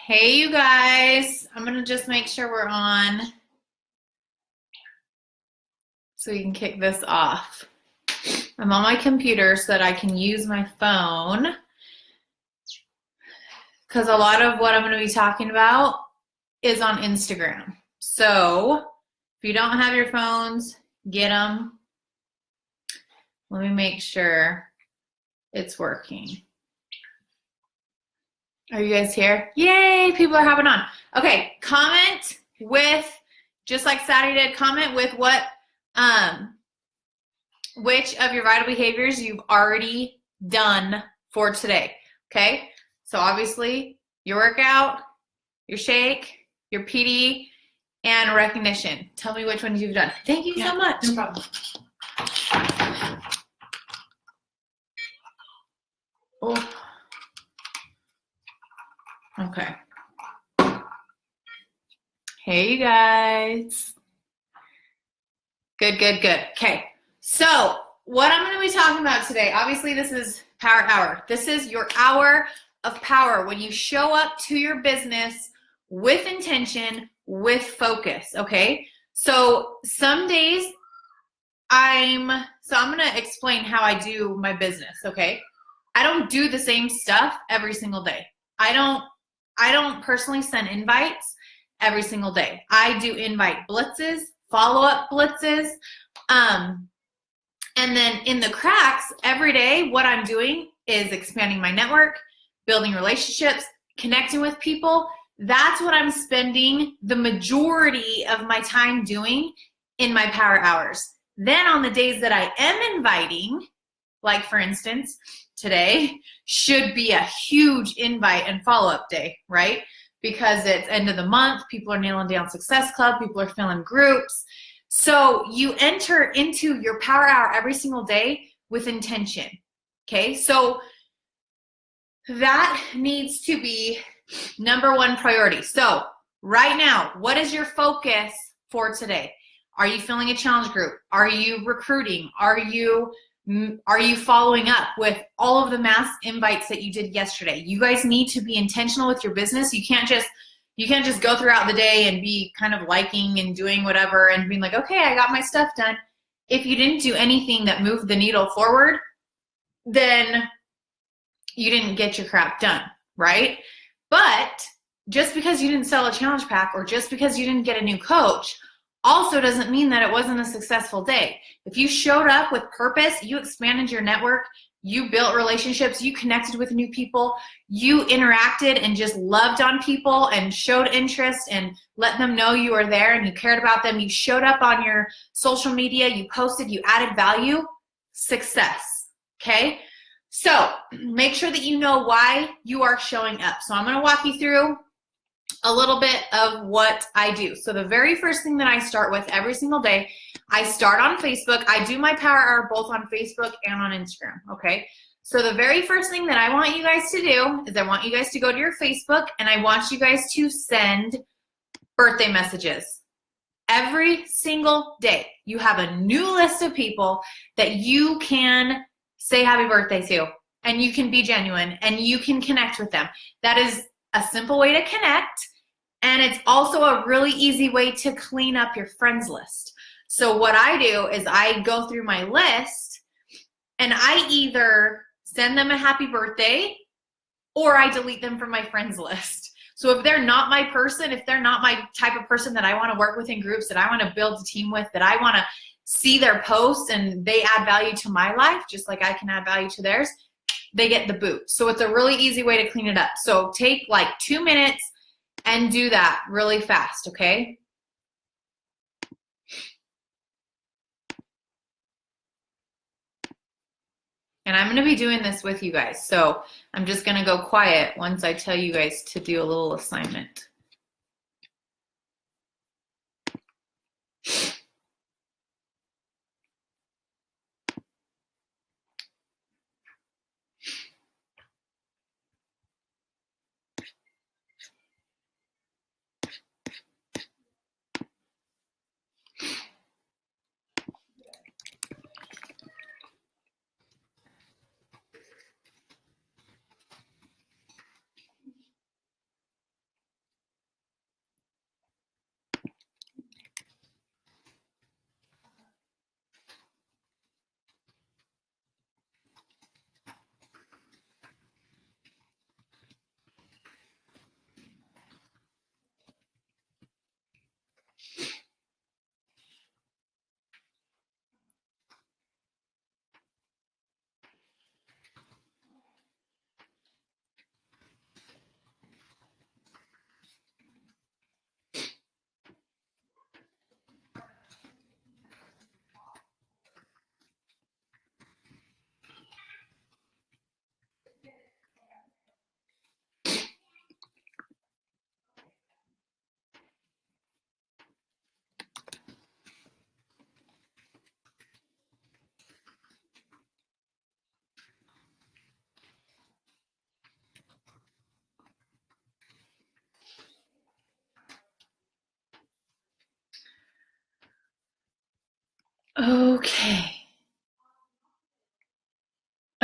Hey, you guys. I'm going to just make sure we're on so we can kick this off. I'm on my computer so that I can use my phone because a lot of what I'm going to be talking about is on Instagram. So if you don't have your phones, get them. Let me make sure it's working. Are you guys here? Yay, people are hopping on. Okay, comment with, just like Sadie did, comment with which of your vital behaviors you've already done for today, okay? So obviously, your workout, your shake, your PD, and recognition. Tell me which ones you've done. Thank you so much. No problem. Oh. Okay. Hey, you guys. Good. Okay. So what I'm going to be talking about today, obviously this is Power Hour. This is your hour of power when you show up to your business with intention, with focus, okay? So some days I'm going to explain how I do my business, okay? I don't do the same stuff every single day. I don't personally send invites every single day. I do invite blitzes, follow-up blitzes, and then in the cracks, every day, what I'm doing is expanding my network, building relationships, connecting with people. That's what I'm spending the majority of my time doing in my power hours. Then on the days that I am inviting, like for instance, today should be a huge invite and follow-up day, right? Because it's end of the month, people are nailing down Success Club, people are filling groups. So you enter into your power hour every single day with intention, okay? So that needs to be number one priority. So right now, what is your focus for today? Are you filling a challenge group? Are you recruiting? Are you following up with all of the mass invites that you did yesterday? You guys need to be intentional with your business. You can't just go throughout the day and be kind of liking and doing whatever and being like, okay, I got my stuff done. If you didn't do anything that moved the needle forward, then you didn't get your crap done, right? But just because you didn't sell a challenge pack or just because you didn't get a new coach also doesn't mean that it wasn't a successful day. If you showed up with purpose, you expanded your network, you built relationships, you connected with new people, you interacted and just loved on people and showed interest and let them know you were there and you cared about them, you showed up on your social media, you posted, you added value, success, okay? So make sure that you know why you are showing up. So I'm going to walk you through a little bit of what I do. So the very first thing that I start with every single day, I start on Facebook. I do my power hour both on Facebook and on Instagram, okay? So the very first thing that I want you guys to do is I want you guys to go to your Facebook and I want you guys to send birthday messages. Every single day, you have a new list of people that you can say happy birthday to, and you can be genuine and you can connect with them. That is a simple way to connect, and it's also a really easy way to clean up your friends list. So what I do is I go through my list and I either send them a happy birthday or I delete them from my friends list. So if they're not my person, if they're not my type of person that I want to work with in groups, that I want to build a team with, that I want to see their posts and they add value to my life, just like I can add value to theirs, they get the boot. So it's a really easy way to clean it up. So take like 2 minutes and do that really fast, okay? And I'm gonna be doing this with you guys. So I'm just gonna go quiet once I tell you guys to do a little assignment.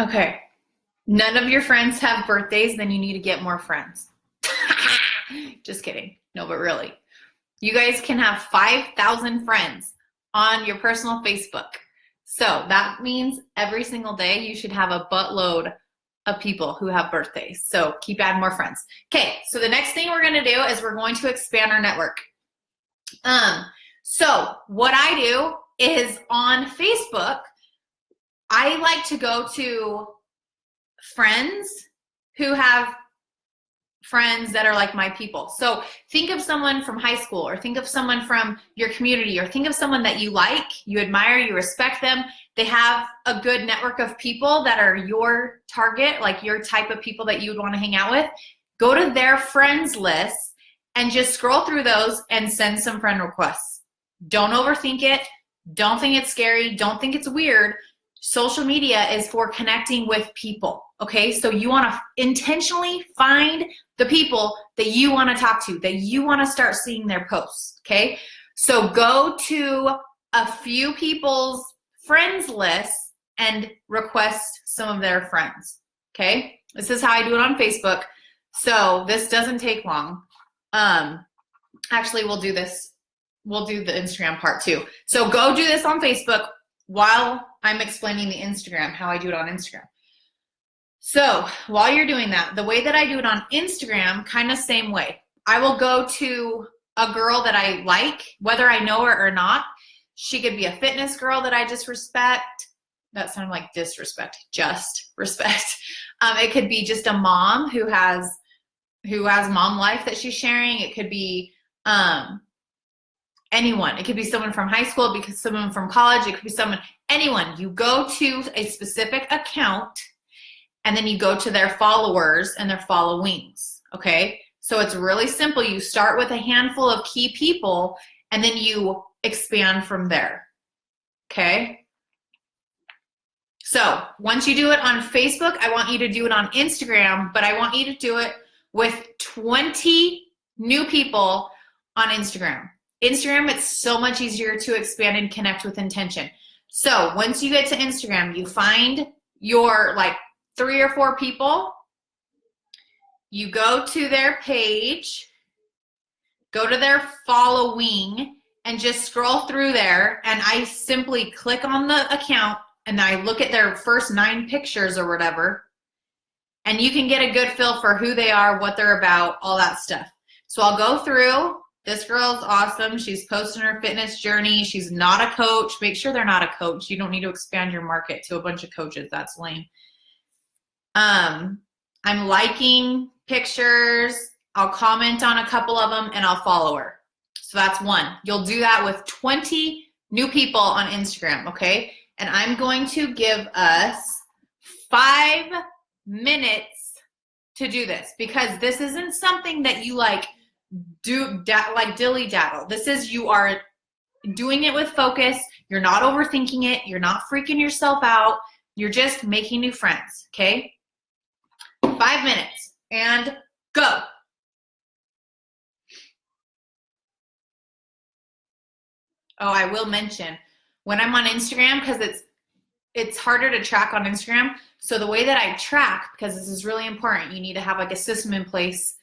Okay. None of your friends have birthdays, then you need to get more friends. Just kidding. No, but really. You guys can have 5,000 friends on your personal Facebook. So that means every single day you should have a buttload of people who have birthdays. So keep adding more friends. Okay, so the next thing we're going to do is we're going to expand our network. So what I do is on Facebook, I like to go to friends who have friends that are like my people. So think of someone from high school, or think of someone from your community, or think of someone that you like, you admire, you respect them. They have a good network of people that are your target, like your type of people that you would want to hang out with. Go to their friends list and just scroll through those and send some friend requests. Don't overthink it. Don't think it's scary. Don't think it's weird. Social media is for connecting with people, okay? So you want to intentionally find the people that you want to talk to, that you want to start seeing their posts, okay? So go to a few people's friends list and request some of their friends, okay? This is how I do it on Facebook. So this doesn't take long. Actually, we'll do this. We'll do the Instagram part too. So go do this on Facebook while I'm explaining the Instagram, how I do it on Instagram. So while you're doing that, the way that I do it on Instagram, kind of same way. I will go to a girl that I like, whether I know her or not. She could be a fitness girl that I just respect. That sounded like disrespect, just respect. It could be just a mom who has mom life that she's sharing. It could be anyone. It could be someone from high school, it could be someone from college, it could be someone, anyone. You go to a specific account and then you go to their followers and their followings, okay? So it's really simple. You start with a handful of key people and then you expand from there, okay? So once you do it on Facebook, I want you to do it on Instagram, but I want you to do it with 20 new people on Instagram. Instagram, it's so much easier to expand and connect with intention. So once you get to Instagram, you find your like 3 or 4 people, you go to their page, go to their following, and just scroll through there. And I simply click on the account and I look at their first 9 pictures or whatever. And you can get a good feel for who they are, what they're about, all that stuff. So I'll go through. This girl's awesome. She's posting her fitness journey. She's not a coach. Make sure they're not a coach. You don't need to expand your market to a bunch of coaches. That's lame. I'm liking pictures. I'll comment on a couple of them and I'll follow her. So that's 1. You'll do that with 20 new people on Instagram, okay? And I'm going to give us 5 minutes to do this, because this isn't something that you like dilly daddle. This is, you are doing it with focus. You're not overthinking it. You're not freaking yourself out. You're just making new friends, okay? 5 minutes and go. Oh, I will mention when I'm on Instagram, because it's harder to track on Instagram. So the way that I track, because this is really important, you need to have like a system in place.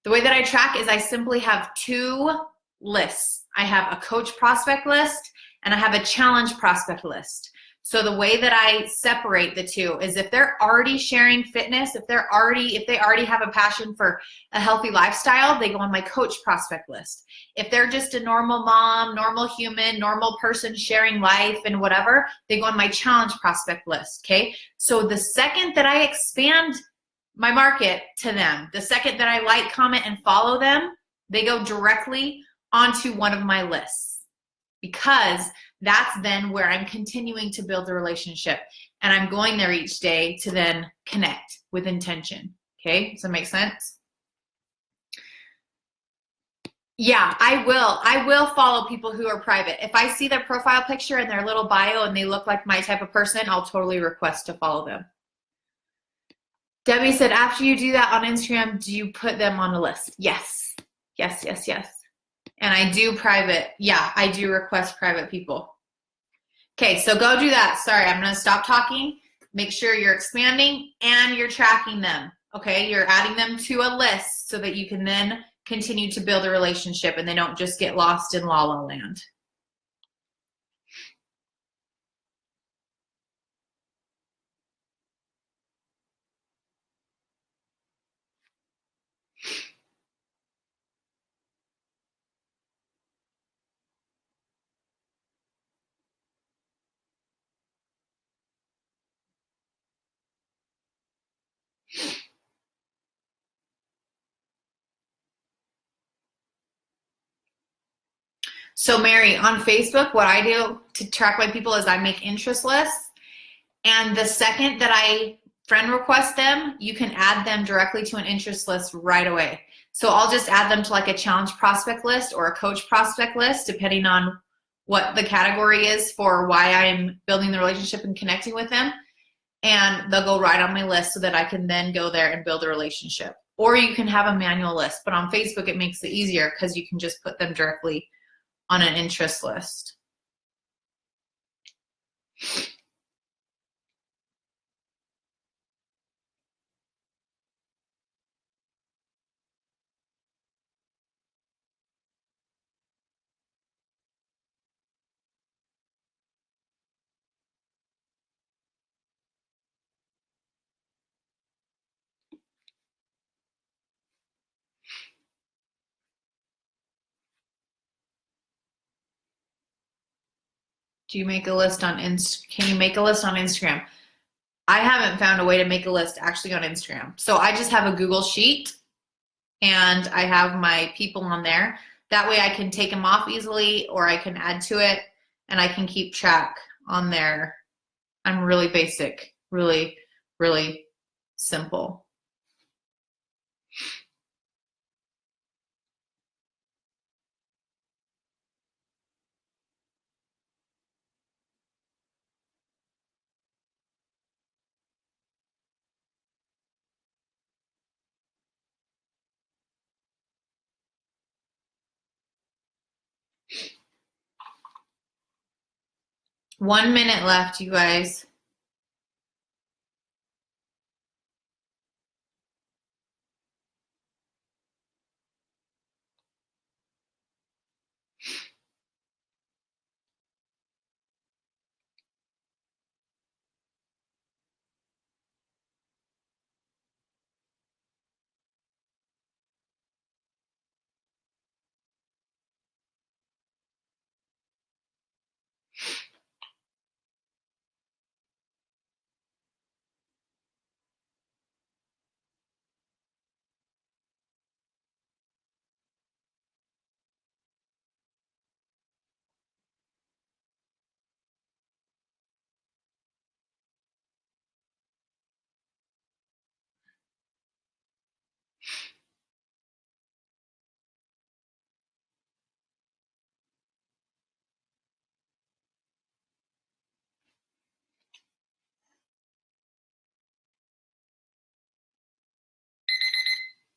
The way that I track is I simply have 2 lists. I have a coach prospect list and I have a challenge prospect list. So the way that I separate the 2 is if they're already sharing fitness, if they already have a passion for a healthy lifestyle, they go on my coach prospect list. If they're just a normal mom, normal human, normal person sharing life and whatever, they go on my challenge prospect list, okay? So the second that I expand my market to them, the second that I like, comment, and follow them, they go directly onto one of my lists, because that's then where I'm continuing to build the relationship and I'm going there each day to then connect with intention. Okay, does that make sense? Yeah, I will follow people who are private. If I see their profile picture and their little bio and they look like my type of person, I'll totally request to follow them. Debbie said, after you do that on Instagram, do you put them on a list? Yes. Yes, yes, yes. And I do private. Yeah, I do request private people. Okay, so go do that. Sorry, I'm going to stop talking. make sure you're expanding and you're tracking them. Okay, you're adding them to a list so that you can then continue to build a relationship and they don't just get lost in la la land. So Mary, on Facebook, what I do to track my people is I make interest lists. And the second that I friend request them, you can add them directly to an interest list right away. So I'll just add them to like a challenge prospect list or a coach prospect list, depending on what the category is for why I'm building the relationship and connecting with them. And they'll go right on my list so that I can then go there and build a relationship. Or you can have a manual list, but on Facebook, it makes it easier because you can just put them directly on an interest list. Do you make a list on Can you make a list on Instagram? I haven't found a way to make a list actually on Instagram. So I just have a Google Sheet and I have my people on there. That way I can take them off easily or I can add to it and I can keep track on there. I'm really basic, really, really simple. One minute left, you guys.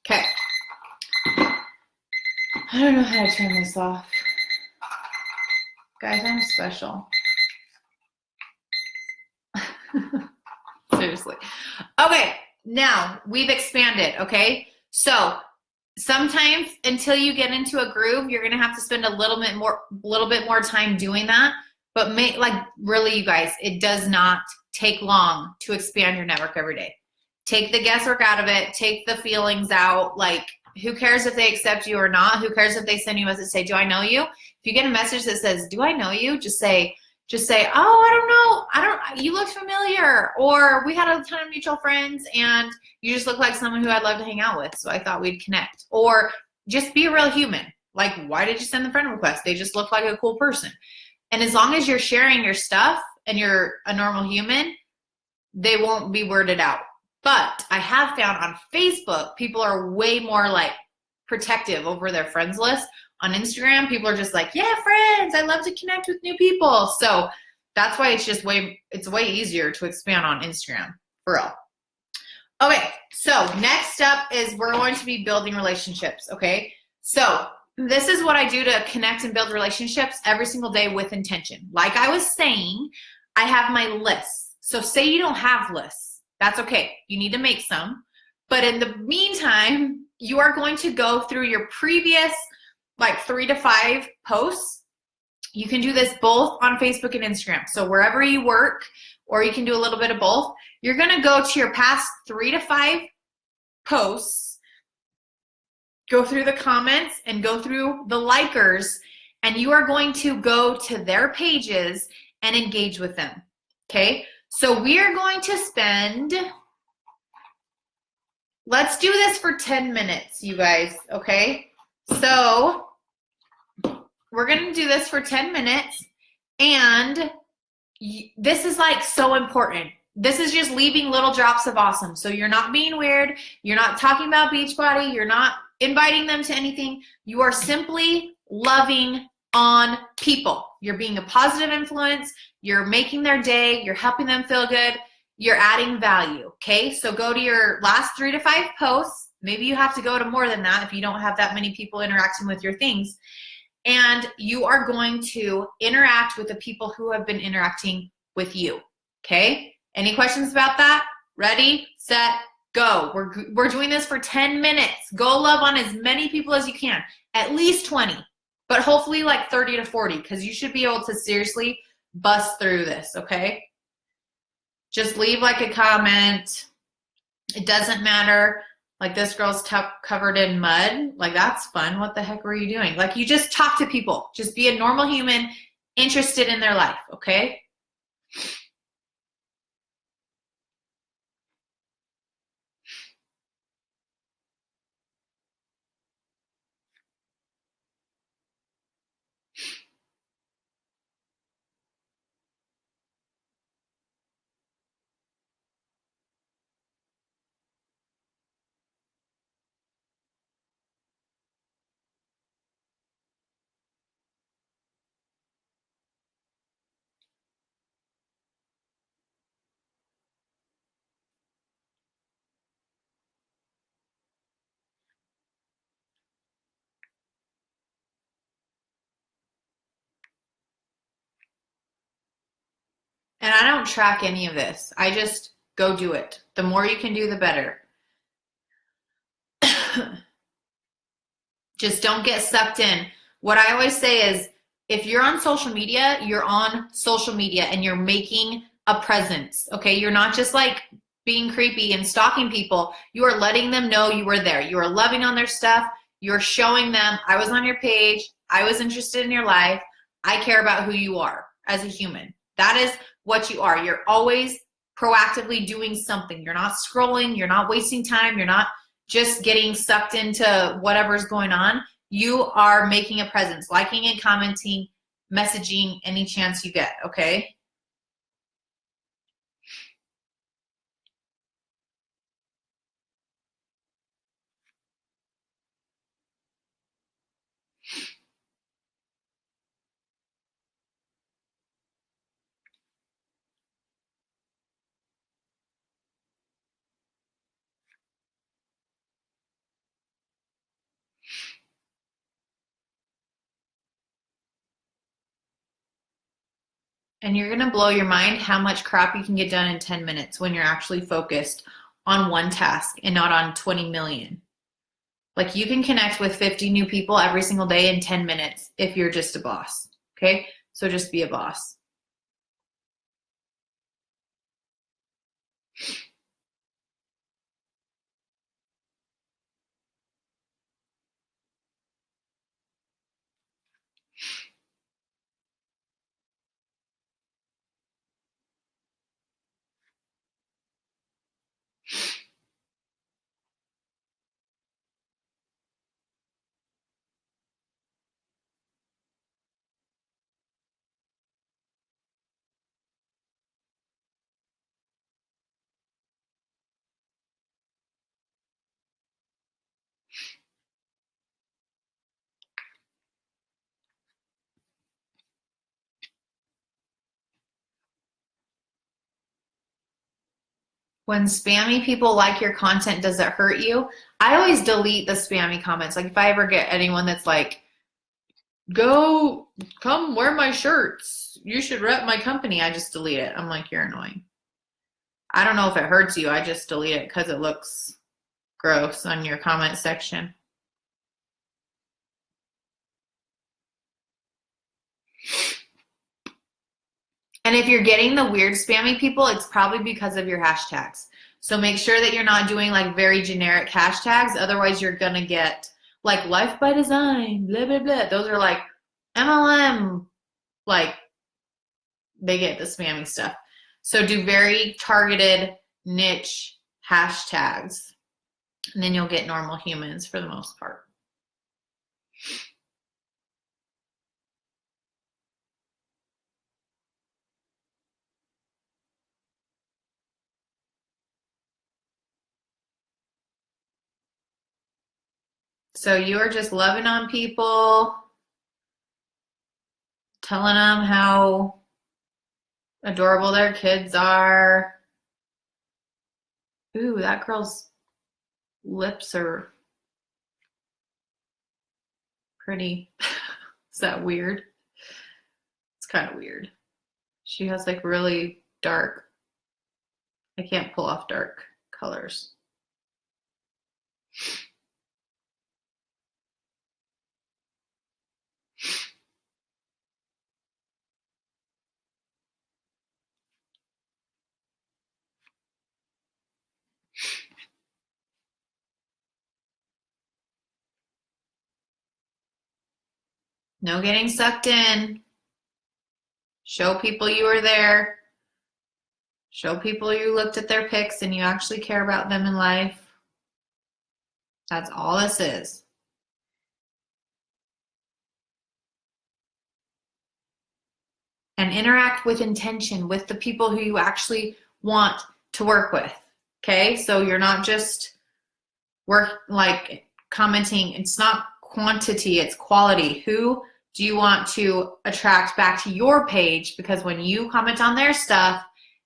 Okay. I don't know how to turn this off. Guys, I'm special. Seriously. Okay, now we've expanded, okay? So sometimes until you get into a groove, you're gonna have to spend a little bit more time doing that. But really, you guys, it does not take long to expand your network every day. Take the guesswork out of it, take the feelings out. Like, who cares if they accept you or not? Who cares if they send you a message, say, do I know you? If you get a message that says, do I know you? Just say, oh, I don't know. You look familiar. Or we had a ton of mutual friends and you just look like someone who I'd love to hang out with. So I thought we'd connect. Or just be a real human. Like, why did you send the friend request? They just look like a cool person. And as long as you're sharing your stuff and you're a normal human, they won't be worded out. But I have found on Facebook, people are way more like protective over their friends list. On Instagram, people are just like, yeah, friends, I love to connect with new people. So that's why it's way easier to expand on Instagram, for real. Okay, so next up is we're going to be building relationships, okay? So this is what I do to connect and build relationships every single day with intention. Like I was saying, I have my lists. So say you don't have lists. That's okay. You need to make some. But in the meantime, you are going to go through your previous like 3 to 5 posts. You can do this both on Facebook and Instagram. So wherever you work, or you can do a little bit of both, you're going to go to your past 3 to 5 posts, go through the comments and go through the likers, and you are going to go to their pages and engage with them. Okay? So we are going to spend, let's do this for 10 minutes, you guys, okay? So we're going to do this for 10 minutes, and this is like so important. This is just leaving little drops of awesome. So you're not being weird. You're not talking about Beachbody. You're not inviting them to anything. You are simply loving on people. You're being a positive influence. You're making their day. You're helping them feel good. You're adding value, okay? So go to your last 3 to 5 posts. Maybe you have to go to more than that if you don't have that many people interacting with your things. And you are going to interact with the people who have been interacting with you, okay? Any questions about that? Ready, set, go. We're doing this for 10 minutes. Go love on as many people as you can, at least 20, but hopefully like 30 to 40, because you should be able to seriously bust through this, okay? Just leave like a comment. It doesn't matter. Like this girl's covered in mud. Like that's fun. What the heck were you doing? Like you just talk to people. Just be a normal human interested in their life, okay? And I don't track any of this. I just go do it. The more you can do, the better. Just don't get sucked in. What I always say is, if you're on social media, you're on social media and you're making a presence, okay? You're not just like being creepy and stalking people. You are letting them know you were there. You are loving on their stuff. You're showing them, I was on your page. I was interested in your life. I care about who you are as a human. That is what you are. You're always proactively doing something. You're not scrolling. You're not wasting time. You're not just getting sucked into whatever's going on. You are making a presence, liking and commenting, messaging any chance you get, okay? And you're gonna blow your mind how much crap you can get done in 10 minutes when you're actually focused on one task and not on 20 million. Like you can connect with 50 new people every single day in 10 minutes if you're just a boss, okay? So just be a boss. When spammy people like your content, does it hurt you? I always delete the spammy comments. Like if I ever get anyone that's like, come wear my shirts. You should rep my company. I just delete it. I'm like, you're annoying. I don't know if it hurts you. I just delete it because it looks gross on your comment section. And if you're getting the weird spammy people, it's probably because of your hashtags. So make sure that you're not doing like very generic hashtags. Otherwise, you're going to get like life by design, blah, blah, blah. Those are like MLM, like they get the spammy stuff. So do very targeted niche hashtags, and then you'll get normal humans for the most part. So you're just loving on people, telling them how adorable their kids are. Ooh, that girl's lips are pretty. Is that weird? It's kind of weird. She has like really dark, I can't pull off dark colors. No getting sucked in. Show people you were there. Show people you looked at their pics and you actually care about them in life. That's all this is. And interact with intention with the people who you actually want to work with. Okay? So you're not just commenting. It's not quantity, it's quality. Who do you want to attract back to your page? Because when you comment on their stuff,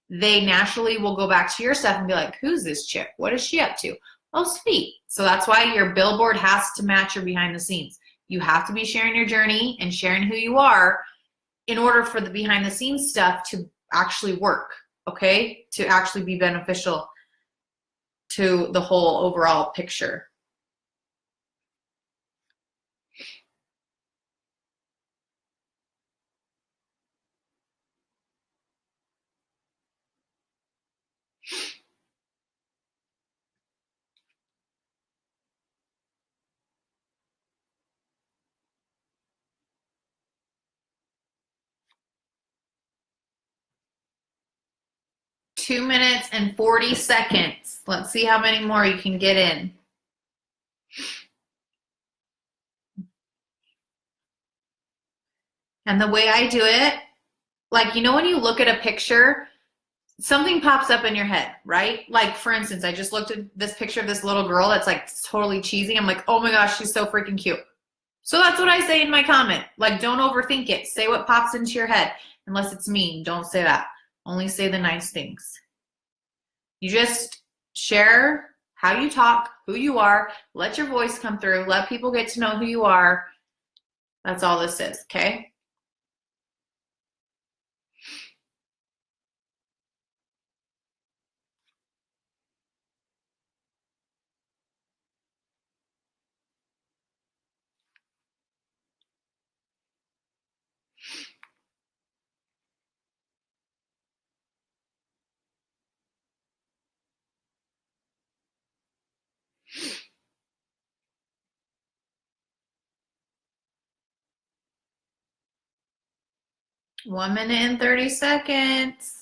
they naturally will go back to your stuff and be like, who's this chick? What is she up to? Oh, sweet. So that's why your billboard has to match your behind the scenes. You have to be sharing your journey and sharing who you are in order for the behind the scenes stuff to actually work, okay? To actually be beneficial to the whole overall picture. Two minutes and 40 seconds. Let's see how many more you can get in. And the way I do it, like, you know, when you look at a picture, something pops up in your head, right? Like, for instance, I just looked at this picture of this little girl that's like totally cheesy. I'm like, oh my gosh, she's so freaking cute. So that's what I say in my comment. Like, don't overthink it. Say what pops into your head. Unless it's mean, don't say that. Only say the nice things. You just share how you talk, who you are, let your voice come through, let people get to know who you are. That's all this is, okay? One minute and 30 seconds.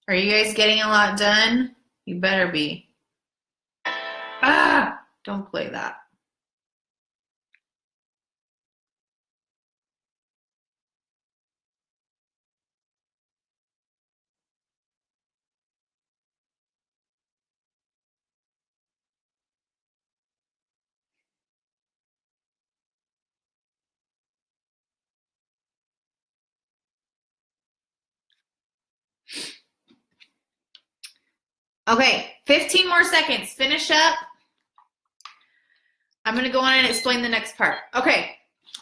Are you guys getting a lot done? You better be. Ah, don't play that. Okay, 15 more seconds. Finish up. I'm going to go on and explain the next part. Okay,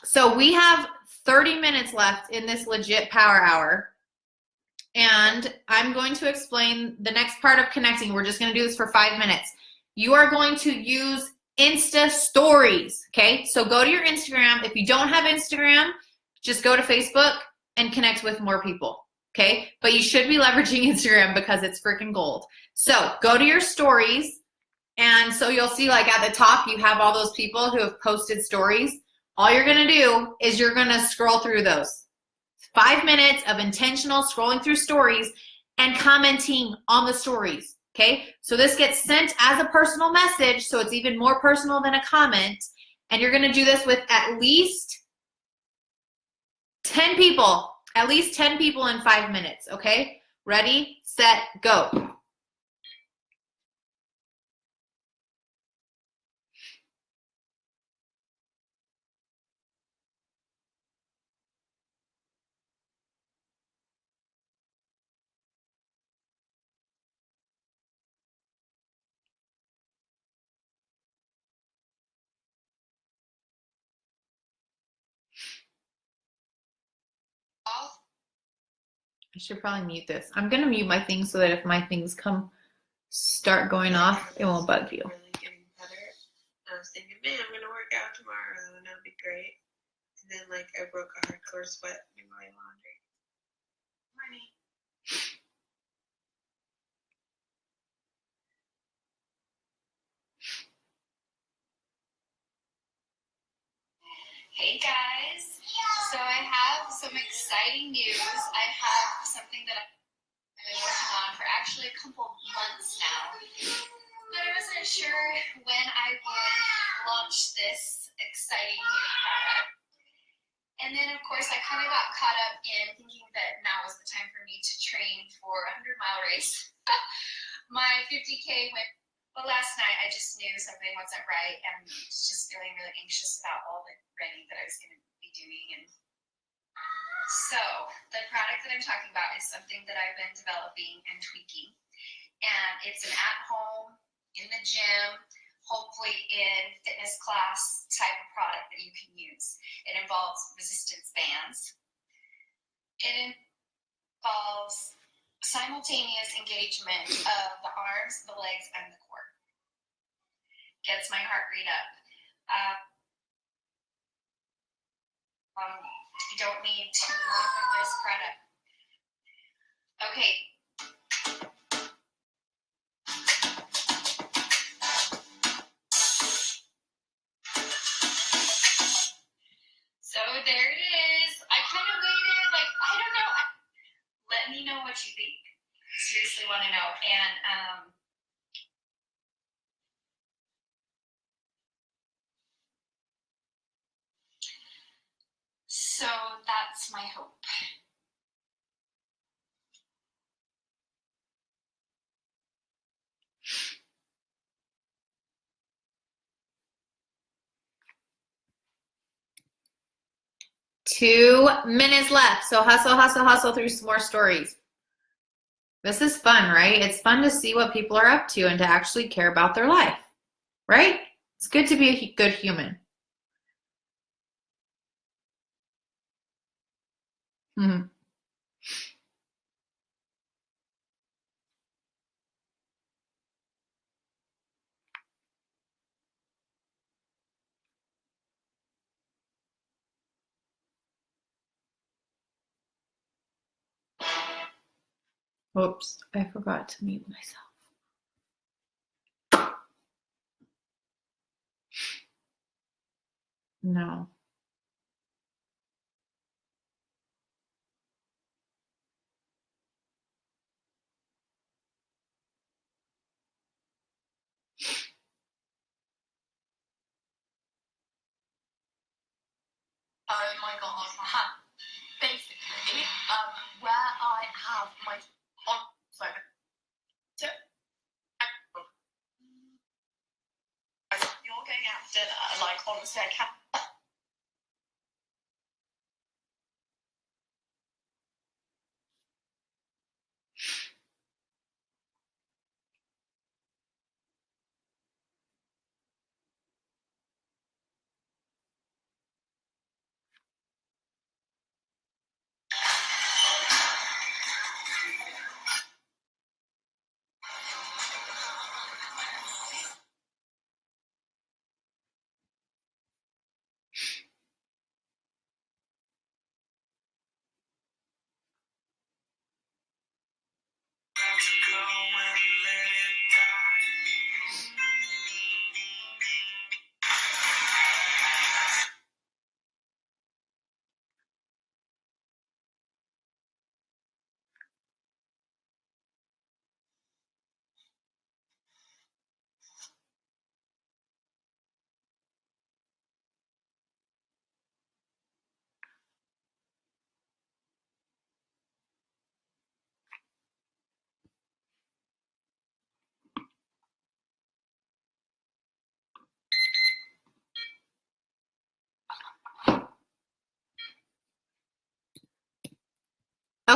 so we have 30 minutes left in this legit power hour. And I'm going to explain the next part of connecting. We're just going to do this for 5 minutes. You are going to use Insta stories, okay? So go to your Instagram. If you don't have Instagram, just go to Facebook and connect with more people, okay? But you should be leveraging Instagram because it's freaking gold. So go to your stories, and so you'll see like at the top, you have all those people who have posted stories. All you're gonna do is you're gonna scroll through those. 5 minutes of intentional scrolling through stories and commenting on the stories, okay? So this gets sent as a personal message, so it's even more personal than a comment, and you're gonna do this with at least 10 people, at least 10 people in 5 minutes, okay? Ready, set, go. I should probably mute this. I'm gonna mute my things so that if my things start going off, it won't bug you. Really getting better. I was thinking, man, I'm gonna work out tomorrow, and that'd be great. And then like I broke a hardcore sweat in my laundry. Morning. Hey guys, so I have some exciting news. I have something that I've been working on for actually a couple months now, but I wasn't sure when I would launch this exciting new product. And then of course I kind of got caught up in thinking that now was the time for me to train for a 100-mile race. My 50K went. Well, last night I just knew something wasn't right and was just feeling really anxious about all the running that I was going to be doing. And so the product that I'm talking about is something that I've been developing and tweaking. And it's an at-home, in the gym, hopefully in fitness class type of product that you can use. It involves resistance bands. It involves simultaneous engagement of the arms, the legs, and the core. Gets my heart rate up. You don't need too long of this product. Okay. So there it is. I kind of waited, like, I don't know. Let me know what you think. Seriously want to know. And so that's my hope. Two minutes left. So hustle, hustle, hustle through some more stories. This is fun, right? It's fun to see what people are up to and to actually care about their life, right? It's good to be a good human. Mm-hmm. Oops, I forgot to mute myself. No. Oh my god. Basically, where I have my you're going out for dinner, like honestly I can't.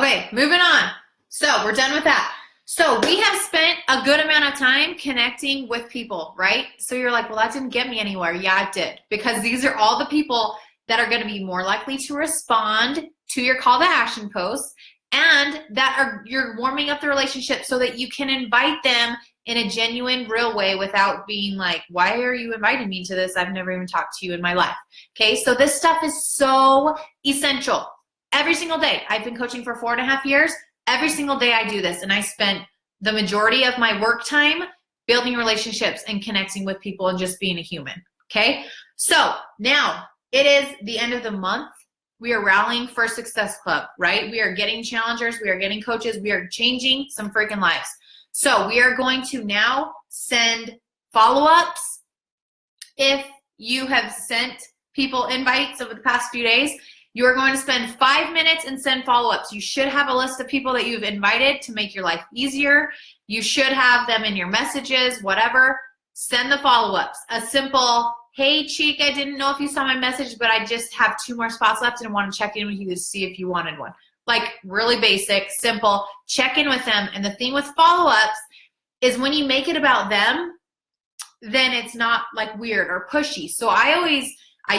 Okay, moving on. So we're done with that. So we have spent a good amount of time connecting with people, right? So you're like, well, that didn't get me anywhere. Yeah, it did. Because these are all the people that are going to be more likely to respond to your call to action posts, and that you're warming up the relationship so that you can invite them in a genuine, real way without being like, why are you inviting me to this? I've never even talked to you in my life. Okay, so this stuff is so essential. Every single day. I've been coaching for 4.5 years. Every single day I do this, and I spent the majority of my work time building relationships and connecting with people and just being a human. Okay, so now it is the end of the month. We are rallying for Success Club, right? We are getting challengers. We are getting coaches. We are changing some freaking lives. So we are going to now send follow-ups. If you have sent people invites over the past few days, you are going to spend 5 minutes and send follow-ups. You should have a list of people that you've invited to make your life easier. You should have them in your messages, whatever. Send the follow-ups. A simple, hey, Cheek, I didn't know if you saw my message, but I just have 2 more spots left and I want to check in with you to see if you wanted one. Like really basic, simple, check in with them. And the thing with follow-ups is when you make it about them, then it's not like weird or pushy. So I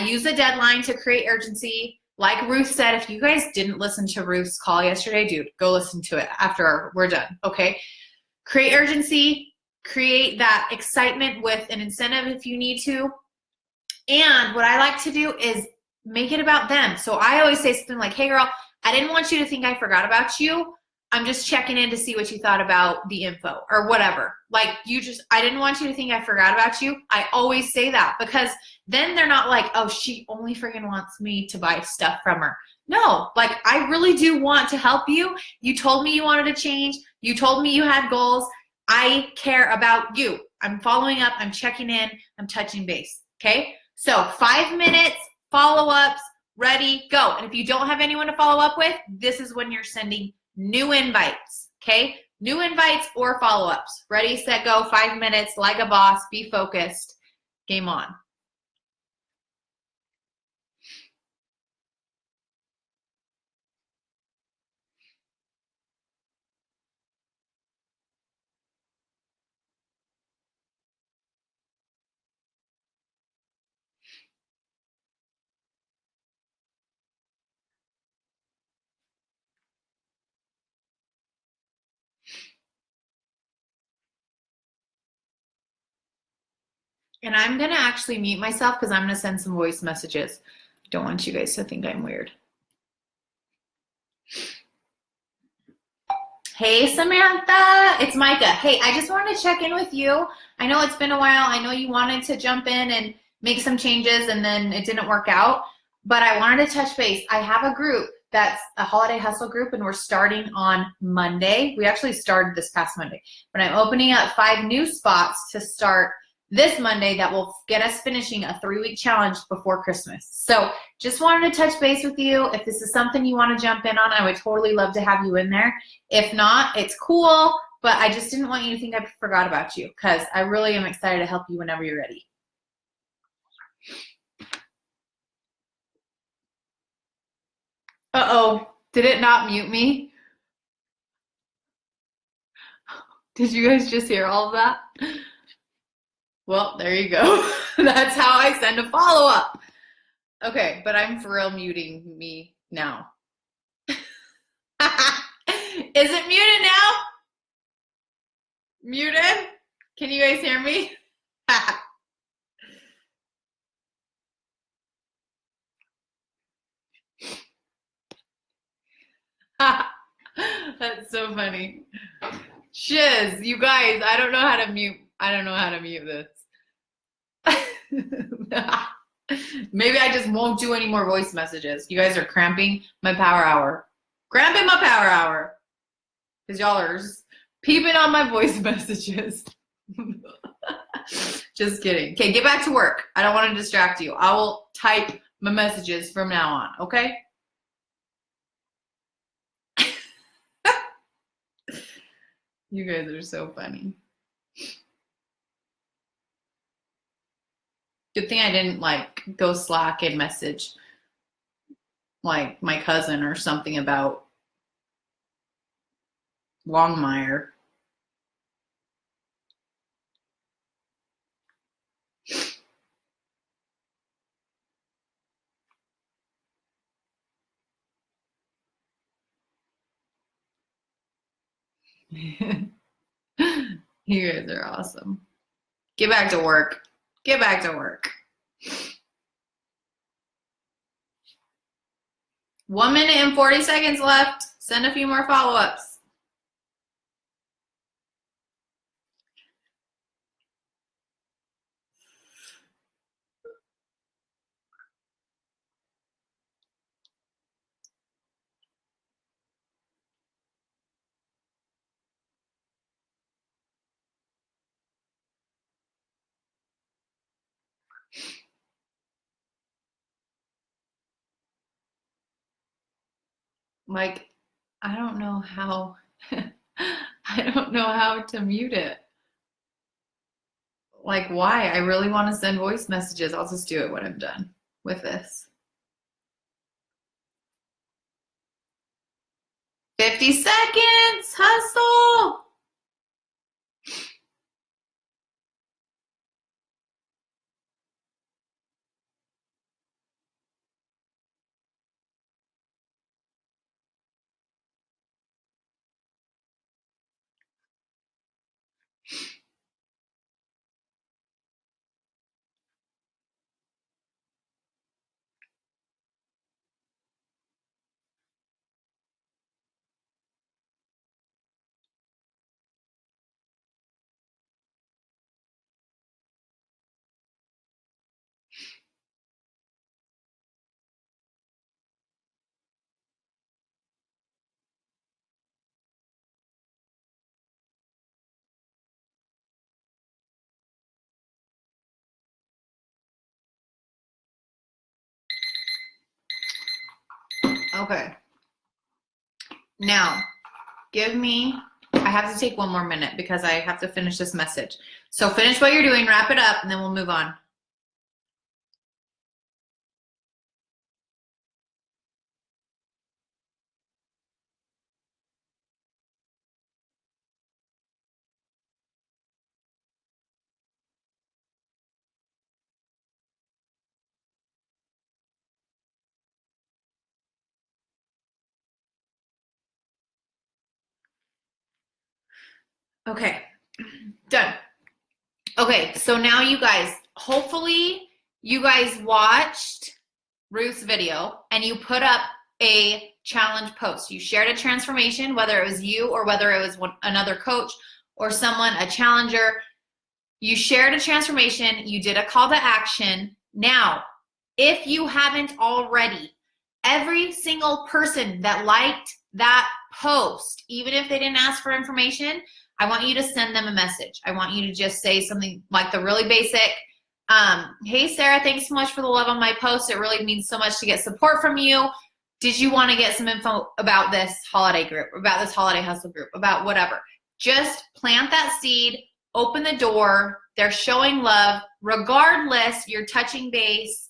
use a deadline to create urgency. Like Ruth said, if you guys didn't listen to Ruth's call yesterday, dude, go listen to it after we're done, okay? Create urgency, create that excitement with an incentive if you need to. And what I like to do is make it about them. So I always say something like, hey girl, I didn't want you to think I forgot about you. I'm just checking in to see what you thought about the info or whatever. Like I didn't want you to think I forgot about you. I always say that because then they're not like, oh, she only freaking wants me to buy stuff from her. No, like I really do want to help you. You told me you wanted to change. You told me you had goals. I care about you. I'm following up. I'm checking in. I'm touching base. Okay. So 5 minutes, follow-ups, ready, go. And if you don't have anyone to follow up with, this is when you're sending new invites, okay? New invites or follow-ups. Ready, set, go, 5 minutes, like a boss, be focused, game on. And I'm gonna actually mute myself because I'm gonna send some voice messages. Don't want you guys to think I'm weird. Hey, Samantha, it's Micah. Hey, I just wanted to check in with you. I know it's been a while. I know you wanted to jump in and make some changes and then it didn't work out, but I wanted to touch base. I have a group that's a holiday hustle group and we're starting on Monday. We actually started this past Monday, but I'm opening up 5 new spots to start this Monday that will get us finishing a 3-week challenge before Christmas. So just wanted to touch base with you. If this is something you want to jump in on, I would totally love to have you in there. If not, it's cool, but I just didn't want you to think I forgot about you because I really am excited to help you whenever you're ready. Uh-oh, did it not mute me? Did you guys just hear all of that? Well, there you go. That's how I send a follow-up. Okay, but I'm for real muting me now. Is it muted now? Muted? Can you guys hear me? That's so funny. Shiz, you guys, I don't know how to mute this. Maybe I just won't do any more voice messages. You guys are cramping my power hour. Cramping my power hour. Because y'all are just peeping on my voice messages. Just kidding. Okay, get back to work. I don't want to distract you. I will type my messages from now on, okay? You guys are so funny. Good thing I didn't like go Slack and message like my cousin or something about Longmire. You guys are awesome. Get back to work. Get back to work. 1 minute and 40 seconds left. Send a few more follow-ups. Mike, I don't know how I don't know how to mute it. Like, why? I really want to send voice messages. I'll just do it when I'm done with this. 50 seconds. Hustle. Okay. Now, I have to take 1 more minute because I have to finish this message. So finish what you're doing, wrap it up, and then we'll move on. Okay, done. Okay, so now you guys, hopefully you guys watched Ruth's video and you put up a challenge post. You shared a transformation, whether it was you or whether it was another coach or someone, a challenger. You shared a transformation, you did a call to action. Now, if you haven't already, every single person that liked that post, even if they didn't ask for information, I want you to send them a message. I want you to just say something like the really basic, hey Sarah, thanks so much for the love on my post. It really means so much to get support from you. Did you want to get some info about this holiday group, about this holiday hustle group, about whatever? Just plant that seed, open the door. They're showing love. Regardless, you're touching base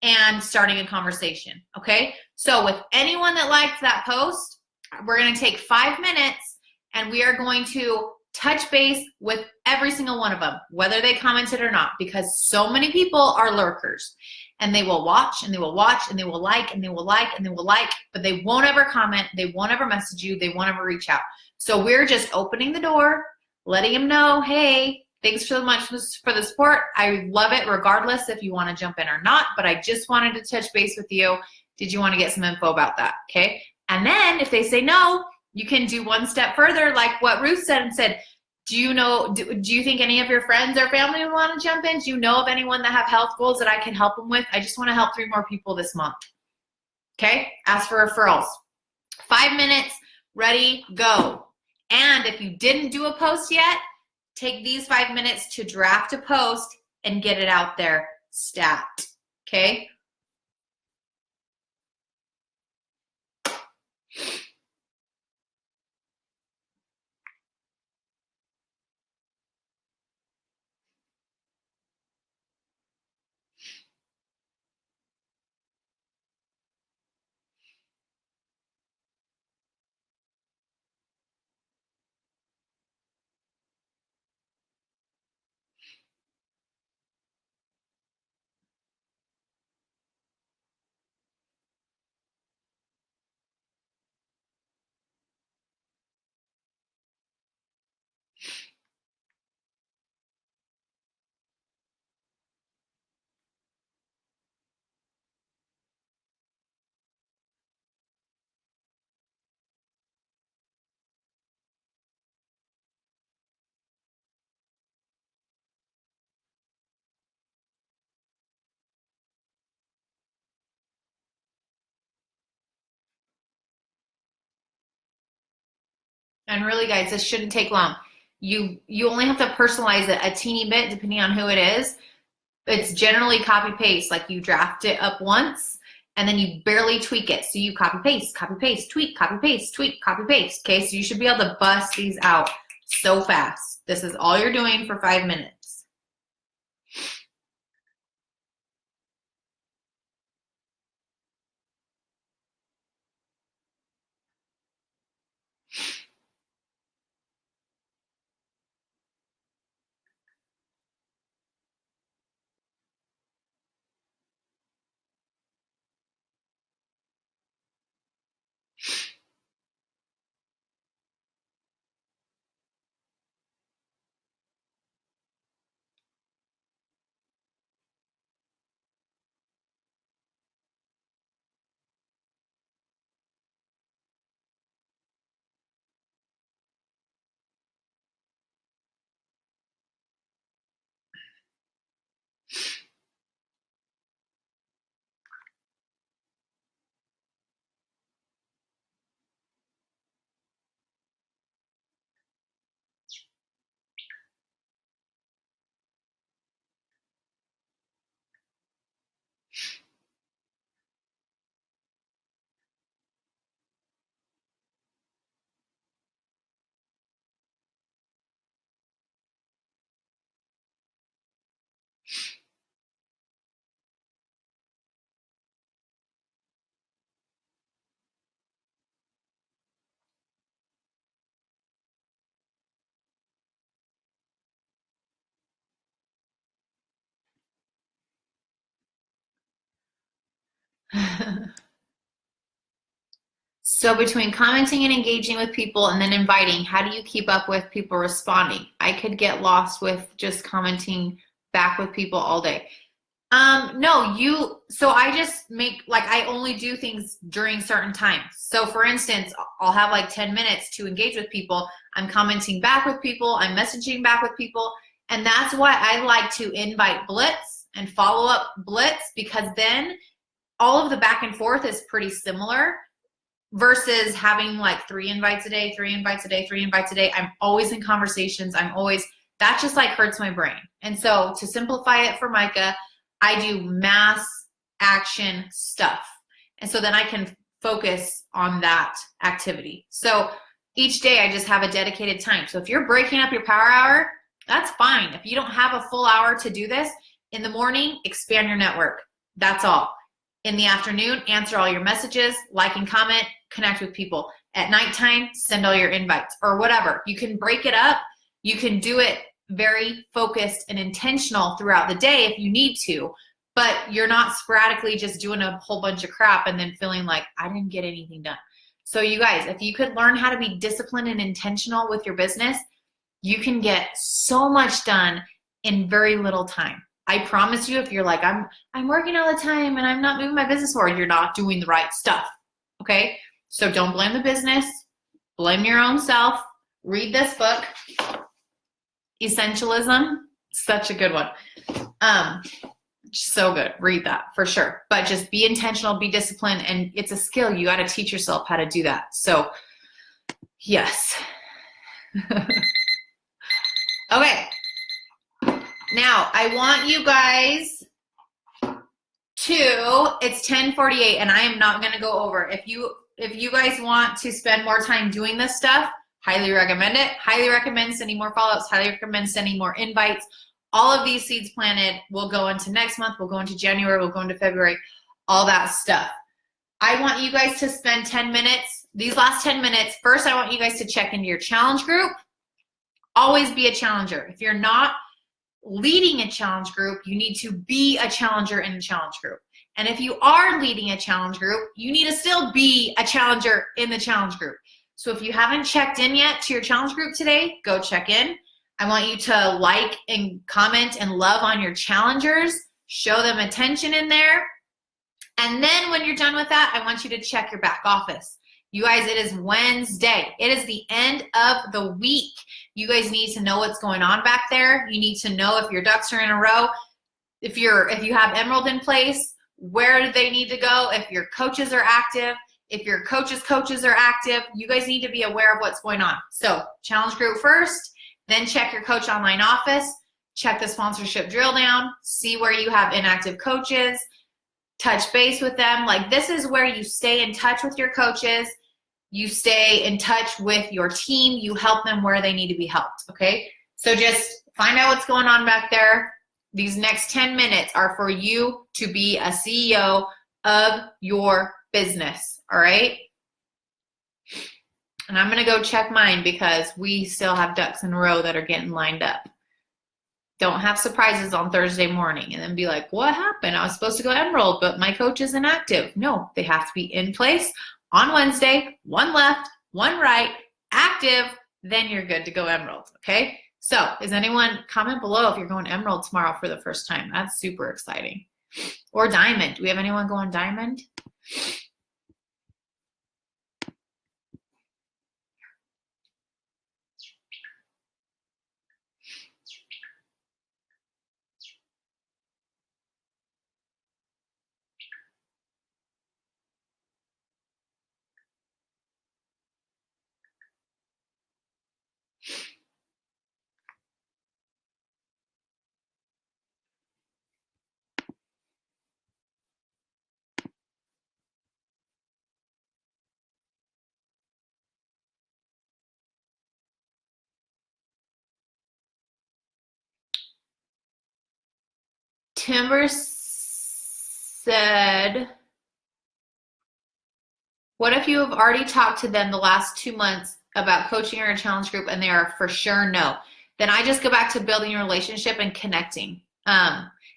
and starting a conversation, okay? So with anyone that liked that post, we're gonna take 5 minutes and we are going to touch base with every single one of them, whether they commented or not, because so many people are lurkers and they will watch and they will watch and they will like and they will like and they will like, but they won't ever comment, they won't ever message you, they won't ever reach out. So we're just opening the door, letting them know, hey, thanks so much for the support. I love it regardless if you want to jump in or not, but I just wanted to touch base with you. Did you want to get some info about that? Okay. And then if they say no, you can do one step further, like what Ruth said and said, do you think any of your friends or family would want to jump in? Do you know of anyone that have health goals that I can help them with? I just want to help 3 more people this month. Okay. Ask for referrals. 5 minutes, ready, go. And if you didn't do a post yet, take these 5 minutes to draft a post and get it out there stat. Okay? And really, guys, this shouldn't take long. You only have to personalize it a teeny bit depending on who it is. It's generally copy paste, like you draft it up once and then you barely tweak it. So you copy paste, tweak, copy paste, tweak, copy paste. Okay, so you should be able to bust these out so fast. This is all you're doing for 5 minutes. So between commenting and engaging with people and then inviting, how do you keep up with people responding? I could get lost with just commenting back with people all day. So I just make, like, I only do things during certain times. So for instance, I'll have like 10 minutes to engage with people. I'm commenting back with people. I'm messaging back with people. And that's why I like to invite blitz and follow up blitz, because then all of the back and forth is pretty similar versus having like 3 invites a day, 3 invites a day, 3 invites a day. I'm always in conversations. That just like hurts my brain. And so to simplify it for Micah, I do mass action stuff. And so then I can focus on that activity. So each day I just have a dedicated time. So if you're breaking up your power hour, that's fine. If you don't have a full hour to do this, in the morning, expand your network. That's all. In the afternoon, answer all your messages, like and comment, connect with people. At nighttime, send all your invites or whatever. You can break it up. You can do it very focused and intentional throughout the day if you need to, but you're not sporadically just doing a whole bunch of crap and then feeling like I didn't get anything done. So you guys, if you could learn how to be disciplined and intentional with your business, you can get so much done in very little time. I promise you, if you're like, I'm working all the time and I'm not moving my business forward, you're not doing the right stuff. Okay? So don't blame the business, blame your own self. Read this book, Essentialism, such a good one. So good. Read that for sure. But just be intentional, be disciplined, and it's a skill. You got to teach yourself how to do that. So, yes. Okay. Now, I want you guys it's 10:48 and I am not going to go over. If you guys want to spend more time doing this stuff, highly recommend it. Highly recommend sending more follow-ups. Highly recommend sending more invites. All of these seeds planted will go into next month. We'll go into January. We'll go into February. All that stuff. I want you guys to spend 10 minutes. These last 10 minutes, first I want you guys to check into your challenge group. Always be a challenger. If you're not leading a challenge group, you need to be a challenger in a challenge group. And if you are leading a challenge group, you need to still be a challenger in the challenge group. So if you haven't checked in yet to your challenge group today, go check in. I want you to like and comment and love on your challengers. Show them attention in there. And then when you're done with that, I want you to check your back office. You guys, it is Wednesday. It is the end of the week. You guys need to know what's going on back there. You need to know if your ducks are in a row. If you have Emerald in place, where do they need to go? If your coaches are active, If your coaches are active, you guys need to be aware of what's going on. So challenge group first, then check your coach online office, check the sponsorship drill down, see where you have inactive coaches, touch base with them. Like, this is where you stay in touch with your coaches, you stay in touch with your team, you help them where they need to be helped, okay? So just find out what's going on back there. These next 10 minutes are for you to be a CEO of your business, all right? And I'm going to go check mine because we still have ducks in a row that are getting lined up. Don't have surprises on Thursday morning and then be like, what happened? I was supposed to go Emerald, but my coach isn't active. No, they have to be in place on Wednesday, one left, one right, active, then you're good to go Emerald, okay? So is anyone, comment below if you're going Emerald tomorrow for the first time. That's super exciting. Or Diamond. Do we have anyone going Diamond? Timber said, what if you have already talked to them the last 2 months about coaching or a challenge group and they are for sure no? Then I just go back to building a relationship and connecting.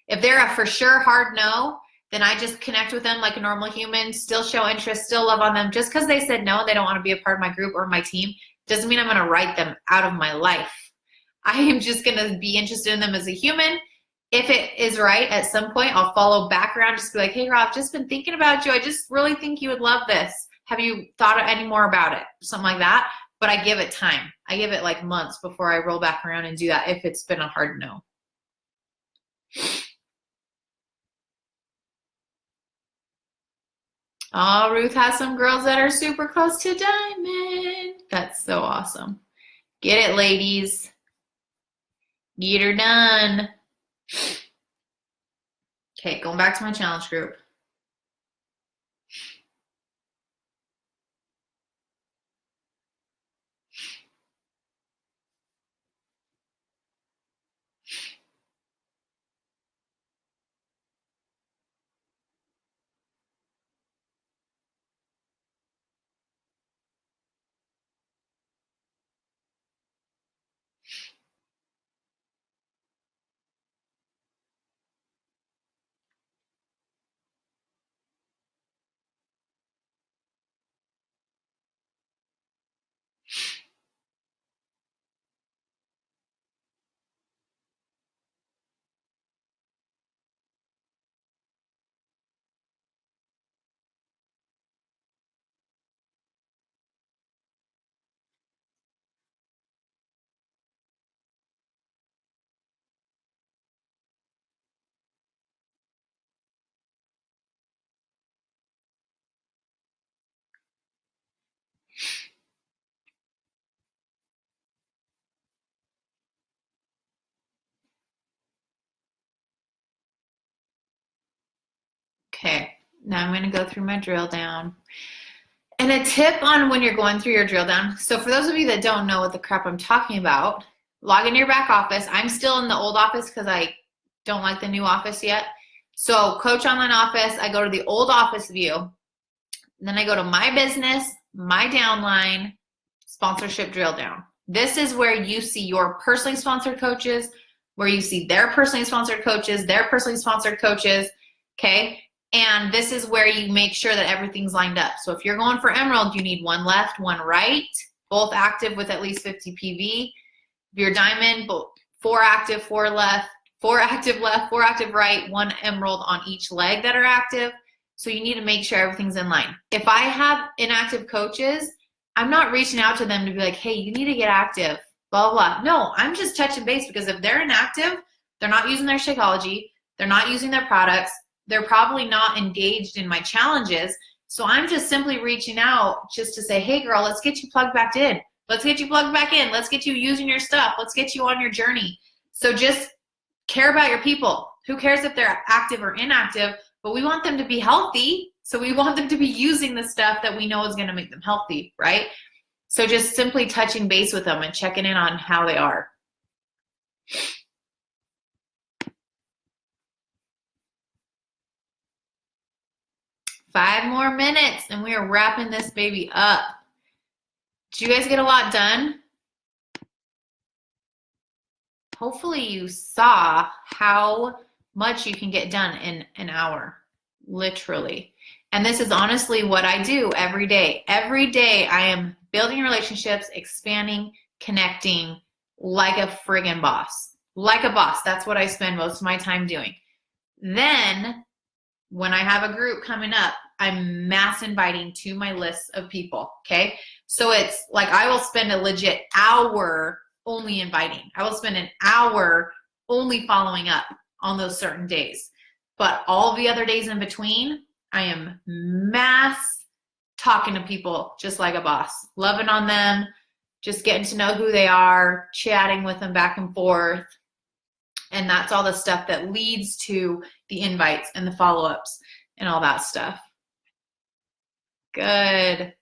If they're a for sure hard no, then I just connect with them like a normal human, still show interest, still love on them. Just because they said no, they don't want to be a part of my group or my team, doesn't mean I'm going to write them out of my life. I am just going to be interested in them as a human. If it is right, at some point, I'll follow back around, just be like, hey, Rob, just been thinking about you. I just really think you would love this. Have you thought any more about it? Something like that. But I give it time. I give it like months before I roll back around and do that if it's been a hard no. Oh, Ruth has some girls that are super close to Diamond. That's so awesome. Get it, ladies. Get her done. Okay, going back to my challenge group. Okay, now I'm going to go through my drill down. And a tip on when you're going through your drill down. So for those of you that don't know what the crap I'm talking about, log into your back office. I'm still in the old office because I don't like the new office yet. So Coach Online Office, I go to the old office view. Then I go to my business, my downline, sponsorship drill down. This is where you see your personally sponsored coaches, where you see their personally sponsored coaches, their personally sponsored coaches, okay? And this is where you make sure that everything's lined up. So if you're going for Emerald, you need one left, one right, both active with at least 50 PV. If you're Diamond, 4 active, 4 left, 4 active left, 4 active right, 1 Emerald on each leg that are active. So you need to make sure everything's in line. If I have inactive coaches, I'm not reaching out to them to be like, hey, you need to get active, blah, blah, blah. No, I'm just touching base because if they're inactive, they're not using their Shakeology, they're not using their products, they're probably not engaged in my challenges. So I'm just simply reaching out just to say, hey girl, let's get you plugged back in. Let's get you plugged back in. Let's get you using your stuff. Let's get you on your journey. So just care about your people. Who cares if they're active or inactive, but we want them to be healthy. So we want them to be using the stuff that we know is going to make them healthy, right? So just simply touching base with them and checking in on how they are. Five more minutes and we are wrapping this baby up. Did you guys get a lot done? Hopefully you saw how much you can get done in an hour, literally. And this is honestly what I do every day. Every day I am building relationships, expanding, connecting like a friggin' boss. Like a boss. That's what I spend most of my time doing. Then when I have a group coming up, I'm mass inviting to my list of people, okay? So it's like I will spend a legit hour only inviting. I will spend an hour only following up on those certain days. But all the other days in between, I am mass talking to people just like a boss, loving on them, just getting to know who they are, chatting with them back and forth. And that's all the stuff that leads to the invites and the follow-ups and all that stuff. Good.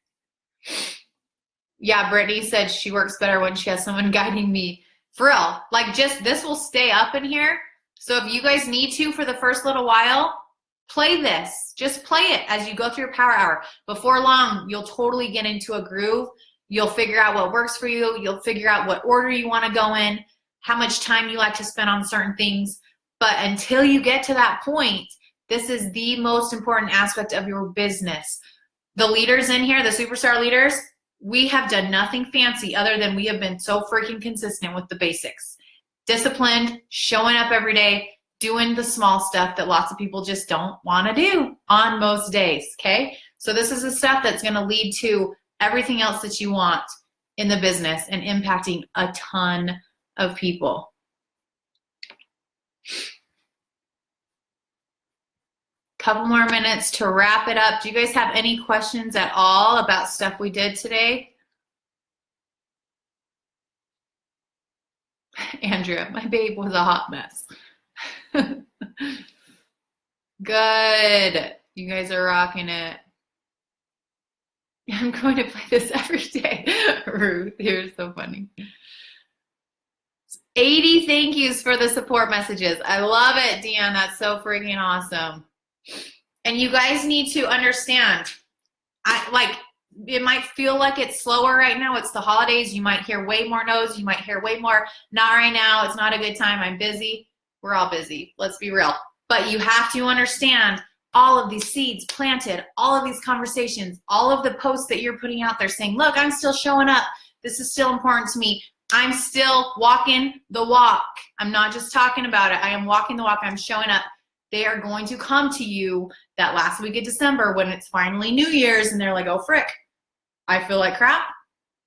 Yeah, Brittany said she works better when she has someone guiding me. For real, like just this will stay up in here. So if you guys need to for the first little while, play this. Just play it as you go through your power hour. Before long, you'll totally get into a groove. You'll figure out what works for you. You'll figure out what order you want to go in, how much time you like to spend on certain things. But until you get to that point, this is the most important aspect of your business. The leaders in here, the superstar leaders, we have done nothing fancy other than we have been so freaking consistent with the basics. Disciplined, showing up every day, doing the small stuff that lots of people just don't want to do on most days, okay? So this is the stuff that's going to lead to everything else that you want in the business and impacting a ton of people. Couple more minutes to wrap it up. Do you guys have any questions at all about stuff we did today? Andrea, my babe was a hot mess. Good. You guys are rocking it. I'm going to play this every day. Ruth, you're so funny. 80 thank yous for the support messages. I love it, Deanne. That's so freaking awesome. And you guys need to understand, it might feel like it's slower right now. It's the holidays. You might hear way more no's. You might hear way more, not right now. It's not a good time. I'm busy. We're all busy. Let's be real. But you have to understand all of these seeds planted, all of these conversations, all of the posts that you're putting out there saying, look, I'm still showing up. This is still important to me. I'm still walking the walk. I'm not just talking about it. I am walking the walk. I'm showing up. They are going to come to you that last week of December when it's finally New Year's and they're like, oh, frick, I feel like crap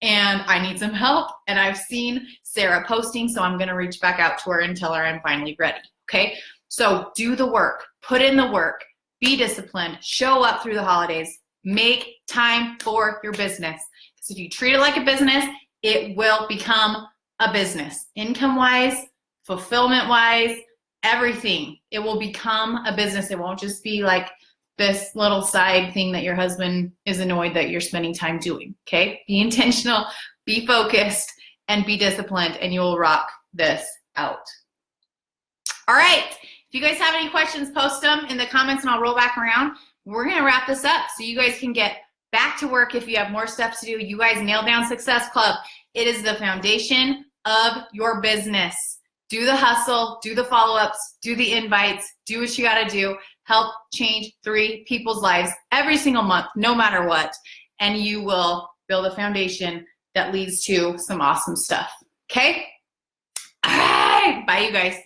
and I need some help. And I've seen Sarah posting, so I'm going to reach back out to her and tell her I'm finally ready. Okay? So do the work. Put in the work. Be disciplined. Show up through the holidays. Make time for your business. Because if you treat it like a business, it will become a business. Income-wise, fulfillment-wise, everything. It will become a business. It won't just be like this little side thing that your husband is annoyed that you're spending time doing, okay? Be intentional, be focused, and be disciplined, and you will rock this out. All right. If you guys have any questions, post them in the comments, and I'll roll back around. We're going to wrap this up so you guys can get back to work if you have more steps to do. You guys nail down Success Club. It is the foundation of your business. Do the hustle, do the follow-ups, do the invites, do what you got to do. Help change 3 people's lives every single month, no matter what. And you will build a foundation that leads to some awesome stuff. Okay? All right. Bye, you guys.